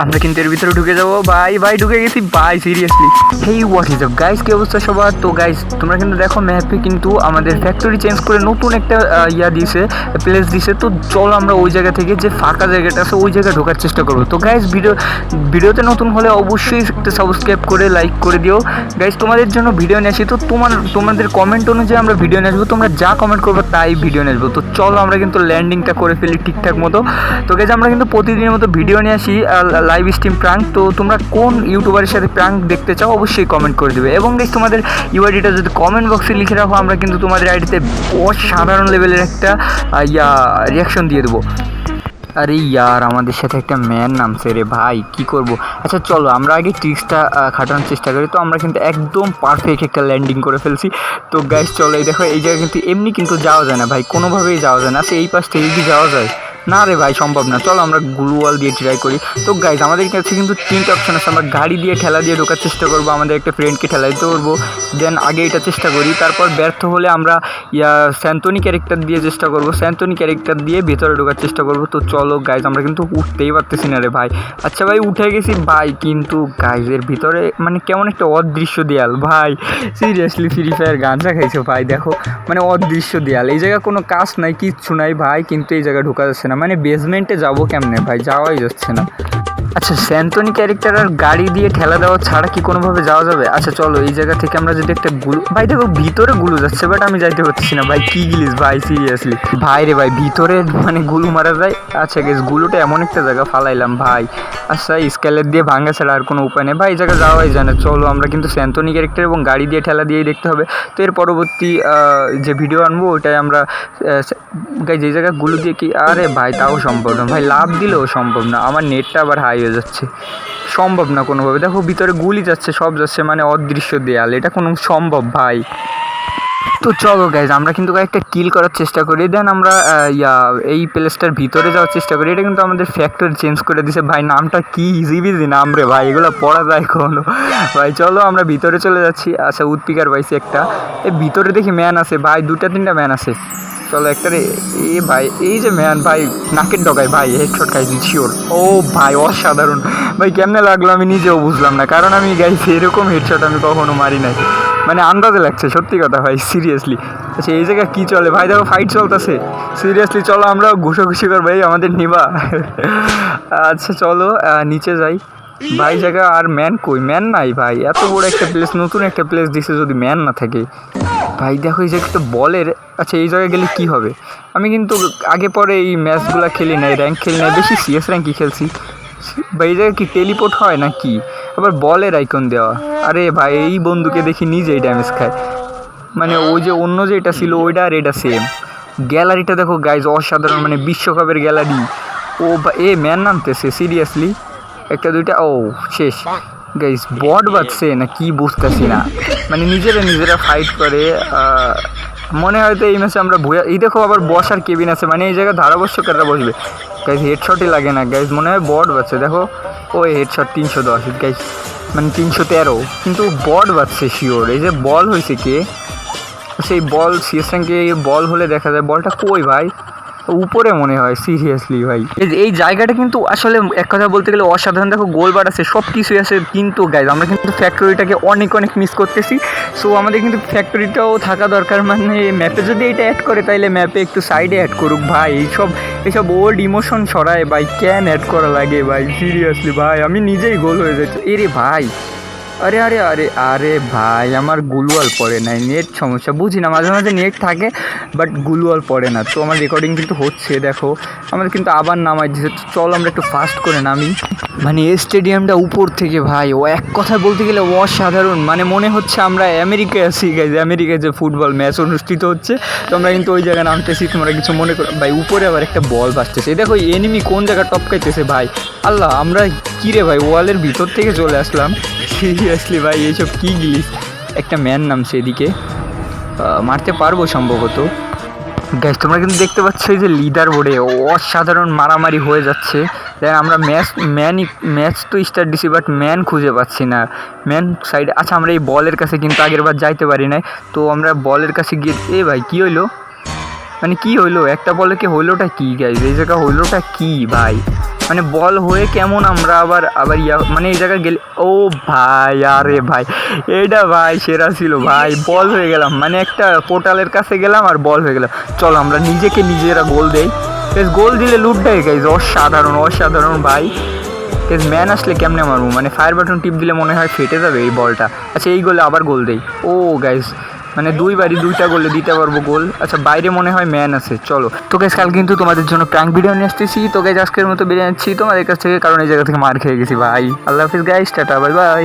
আমরা কিন্তু এর ভিতরে ঢুকে যাবো। ভাই ভাই ঢুকে গেছি ভাই, seriously. Hey what is up guys, কি অবস্থা সবার? তো গাইস তোমরা কিন্তু দেখো ম্যাপে কিন্তু আমাদের ফ্যাক্টরি চেঞ্জ করে নতুন একটা দিয়েছে, প্লেস দিয়েছে। তো চলো আমরা ওই জায়গা থেকে যে ফাঁকা জায়গাটা আছে ওই জায়গায় ঢোকার চেষ্টা করবো। তো গাইস ভিডিওতে নতুন হলে অবশ্যই একটা সাবস্ক্রাইব করে লাইক করে দিও গাইস। তোমাদের জন্য ভিডিও নিয়ে আসি, তো তোমাদের কমেন্ট অনুযায়ী আমরা ভিডিও নিয়ে আসবো। তোমরা যা কমেন্ট করবো তাই ভিডিও নিয়ে আসবো। তো চলো আমরা কিন্তু ল্যান্ডিংটা করে ফেলি ঠিকঠাক মতো। তো গাইস আমরা কিন্তু প্রতিদিনের মতো ভিডিও নিয়ে আসি, লাইভ স্ট্রিম প্রাঙ্ক। তো তোমরা কোন ইউটিউবারের সাথে প্রাঙ্ক দেখতে চাও অবশ্যই কমেন্ট করে দেবে। এবং গাইস তোমাদের ইউআইডিটা যদি কমেন্ট বক্সে লিখে রাখো, আমরা কিন্তু তোমাদের আইডিতে অসাধারণ লেভেলের একটা রিয়াকশন দিয়ে দেবো। আরে ইয়ার আমাদের সাথে একটা ম্যান নামছে রে ভাই, কি করব। আচ্ছা চলো আমরা আগে ট্রিক্সটা খাটানোর চেষ্টা করি। তো আমরা কিন্তু একদম পারফেক্ট একটা ল্যান্ডিং করে ফেলছি। তো গাইস চলো, এই দেখো এই জায়গায় কিন্তু এমনি কিন্তু যাওয়া যায় না ভাই, কোনোভাবেই যাওয়া যায় না। আচ্ছা এই পাশ থেকে কি যাওয়া যায়? না রে ভাই, সম্ভব না। চলো আমরা গ্লুওয়াল দিয়ে ট্রাই করি। তো গাইজ আমাদের কাছে কিন্তু তিনটে অপশন আছে। আমরা গাড়ি দিয়ে ঠেলা দিয়ে ঢোকার চেষ্টা করবো, আমাদের একটা ফ্রেন্ডকে ঠেলা দিতে পারবো, দেন আগে এটা চেষ্টা করি। তারপর ব্যর্থ হলে আমরা স্যান্তনি ক্যারেক্টার দিয়ে চেষ্টা করবো, স্যান্তনি ক্যারেক্টার দিয়ে ভেতরে ঢোকার চেষ্টা করবো। তো চলো গাইজ আমরা কিন্তু উঠতেই পারতেছি না রে ভাই। আচ্ছা ভাই উঠে গেছি ভাই, কিন্তু গাইজের ভিতরে মানে কেমন একটা অদৃশ্য দেয়াল ভাই। সিরিয়াসলি ফ্রি ফায়ার গাঞ্জা খাইছো ভাই, দেখো মানে অদৃশ্য দেয়াল। এই জায়গায় কোনো কাজ নাই, কিচ্ছু নাই ভাই, কিন্তু এই জায়গায় ঢোকা যাচ্ছে না। মানে বেসমেন্টে যাবো কেমনে ভাই, যাওয়াই যাচ্ছে না। আচ্ছা স্যান্তনি ক্যারেক্টার আর গাড়ি দিয়ে ঠেলা দেওয়া ছাড়া কি কোনোভাবে যাওয়া যাবে? আচ্ছা চলো এই জায়গা থেকে আমরা যদি একটা গুলো, ভাই দেখো ভিতরে গুলো যাচ্ছে, বাট আমি যাইতে পারছি না ভাই। কি গিলিস ভাই, সিরিয়াসলি ভাই রে ভাই, ভিতরে মানে গুলো মারা যায়। আচ্ছা গেস গুলোটা এমন একটা জায়গা ফালাইলাম ভাই। আচ্ছা স্কেলের দিয়ে ভাঙা ছাড়া আর কোনো উপায় নেই ভাই, এই জায়গায় যাওয়াই যায় না। চলো আমরা কিন্তু স্যান্তনি ক্যারেক্টার এবং গাড়ি দিয়ে ঠেলা দিয়েই দেখতে হবে। তো এর পরবর্তী যে ভিডিও আনবো ওইটাই আমরা গাই যে জায়গায় গুলো দিয়ে কি, আরে ভাই তাও সম্ভব না ভাই, লাভ দিলেও সম্ভব না। আমার নেটটা আবার হাই হয়ে যাচ্ছে, সম্ভব না কোনোভাবে। দেখো ভিতরে গুলি যাচ্ছে, সব যাচ্ছে, মানে অদৃশ্য দেয়াল, এটা কোনো সম্ভব ভাই? তো চলো গাইজ আমরা কিন্তু একটা কিল করার চেষ্টা করি, দেন আমরা এই প্লেসটার ভিতরে যাওয়ার চেষ্টা করি। এটা কিন্তু আমাদের ফ্যাক্টরি চেঞ্জ করে দিছে ভাই, নামটা কি ইজিবিজি নাম রে ভাই, এগুলো পড়া যায় কোনো ভাই। চলো আমরা ভিতরে চলে যাচ্ছি। আচ্ছা উৎপিকার পাইছি একটা, এই ভিতরে দেখি ম্যান আছে ভাই, দুটা তিনটা ম্যান আছে। চলো একটা রে, এ ভাই এই যে ম্যান ভাই নাকের ডগায় ভাই হেডশট খাইছি শিওর। ও ভাই অসাধারণ ভাই, কেমনে লাগলো আমি নিজেও বুঝলাম না, কারণ আমি গাইছি এরকম হেডশট আমি কখনো মারি নাই, মানে আন্দাজে লাগছে সত্যি কথা ভাই, সিরিয়াসলি। আচ্ছা এই জায়গায় কী চলে ভাই, দেখো ফাইট চলতেছে সিরিয়াসলি। চলো আমরা ঘুষাঘুষি কর ভাই, আমাদের নিবা। আচ্ছা চলো নিচে যাই ভাই। জায়গা আর ম্যান কই, ম্যান নাই ভাই। এত বড় একটা প্লেস, নতুন একটা প্লেস দিছে, যদি ম্যান না থাকে ভাই। দেখো এই যে একটা বলের, আচ্ছা এই জায়গায় গেলে কি হবে? আমি কিন্তু আগে পরে এই ম্যাচগুলো খেলি নাই, র্যাঙ্ক খেলি নাই, বেশি সিএস র্যাঙ্কই খেলছি ভাই। এই জায়গায় কি টেলিপোর্ট হয় না কি? আবার বলের আইকন দেওয়া, আরে ভাই এই বন্ধুকে দেখি নিজেই ড্যামেজ খায়। মানে ওই যে অন্য যেটা ছিল ওইটা আর এটা সেম। গ্যালারিটা দেখো গাইজ অসাধারণ, মানে বিশ্বকাপের গ্যালারি। ও এ ম্যান নামতেছে সিরিয়াসলি, একটা দুইটা, ও শেষ গাইজ। বট বাজছে না কি বুঝতেছি না, মানে নিজেরা ফাইট করে। মনে হয়তো এই ম্যাচে আমরা ভুয়া। এই দেখো আবার বসার কেবিন আছে, মানে এই জায়গায় ধারাবশ্যকাররা বসবে গাইজ। হেডশটই লাগে না গাইজ, মনে হয় বট বাজছে। দেখো ও হেডশট 310 গাইজ, মানে 313, কিন্তু বট বাজছে শিওর। এই যে বল হয়েছে কে, সেই বল সিএস র্যাঙ্কে বল হলে দেখা যায়। বলটা কই ভাই, উপরে মনে হয় সিরিয়াসলি ভাই। এই জায়গাটা কিন্তু আসলে এক কথা বলতে গেলে অসাধারণ। দেখো গোলবার আছে, সব কিছুই আছে, কিন্তু গাইজ আমরা কিন্তু ফ্যাক্টরিটাকে অনেক মিস করতেছি। সো আমাদের কিন্তু ফ্যাক্টরিটাও থাকা দরকার। মানে ম্যাপে যদি এটা অ্যাড করে তাইলে ম্যাপে একটু সাইডে অ্যাড করুক ভাই। এইসব ওল্ড ইমোশন সরায় ভাই, ক্যান অ্যাড করা লাগে ভাই, সিরিয়াসলি ভাই। আমি নিজেই গোল হয়ে যাচ্ছি এরে ভাই। আরে আরে আরে আরে ভাই আমার গুলওয়াল পড়ে নাই, নেট সমস্যা বুঝি না, মাঝে মাঝে নেট থাকে বাট গুলওয়াল পড়ে না। তো আমার রেকর্ডিং কিন্তু হচ্ছে, দেখো আমাদের কিন্তু আবার নামাই দিচ্ছে। তো চলো আমরা একটু ফাস্ট করে নামি। মানে এই স্টেডিয়ামটা উপর থেকে ভাই ও এক কথা বলতে গেলে অসাধারণ, মানে মনে হচ্ছে আমরা আমেরিকায় আছি গাইজ। আমেরিকায় যে ফুটবল ম্যাচ অনুষ্ঠিত হচ্ছে, তো আমরা কিন্তু ওই জায়গায় নামতেছি, তোমরা কিছু মনে করো ভাই। উপরে আবার একটা বল বাজতেছে, দেখো এনিমি কোন জায়গায় টপকাইতেছে ভাই। আল্লাহ আমরা কী রে ভাই, ওয়ালের ভিতর থেকে চলে আসলাম সিরিয়াসলি ভাই। এইসব কী গিলিস, একটা ম্যান নামছে এদিকে, মারতে পারবো সম্ভবত গ্যাস। তোমরা কিন্তু দেখতে পাচ্ছ এই যে লিডার বোর্ডে অসাধারণ মারামারি হয়ে যাচ্ছে। দেন আমরা ম্যাচ তো স্টার্ট দিছি, বাট ম্যান খুঁজে পাচ্ছি না ম্যান সাইডে। আচ্ছা আমরা এই বলের কাছে কিন্তু আগের বার যাইতে পারি নাই, তো আমরা বলের কাছে গিয়ে, এ ভাই কী হইলো, মানে কী হইলো একটা বলে কি হইলোটা কী গাইজ, এই জায়গা হইলোটা কী ভাই? মানে বল হয়ে কেমন আমরা আবার আবার মানে এই জায়গায় গেলে, ও ভাই আরে ভাই এইটা ভাই সেরা ছিল ভাই, বল হয়ে গেলাম, মানে একটা পোর্টালের কাছে গেলাম আর বল হয়ে গেলাম। চলো আমরা নিজেকে নিজেরা গোল দেই, গোল দিলে লুট দেয় গাইজ, অসাধারণ অসাধারণ ভাই। ম্যান আসলে কেমনে মারবো, মানে ফায়ার বাটন টিপ দিলে মনে হয় ফেটে যাবে এই বলটা। আচ্ছা এই গোলে আবার গোল দেই, ও গাইজ মানে দুইবারই দুইটা গোলে দিতে পারবো গোল। আচ্ছা বাইরে মনে হয় ম্যান আছে, চলো তো গাইজ কাল কিন্তু তোমাদের জন্য প্র্যাঙ্ক ভিডিও নিয়ে আসতেছি। তো গাইজ আজকের মতো বেরিয়ে যাচ্ছি তোমাদের কাছ থেকে, কারণ এই জায়গা থেকে মার খেয়ে গেছি ভাই। আল্লাহ হাফিজ গাইজ, টাটা বাই বাই।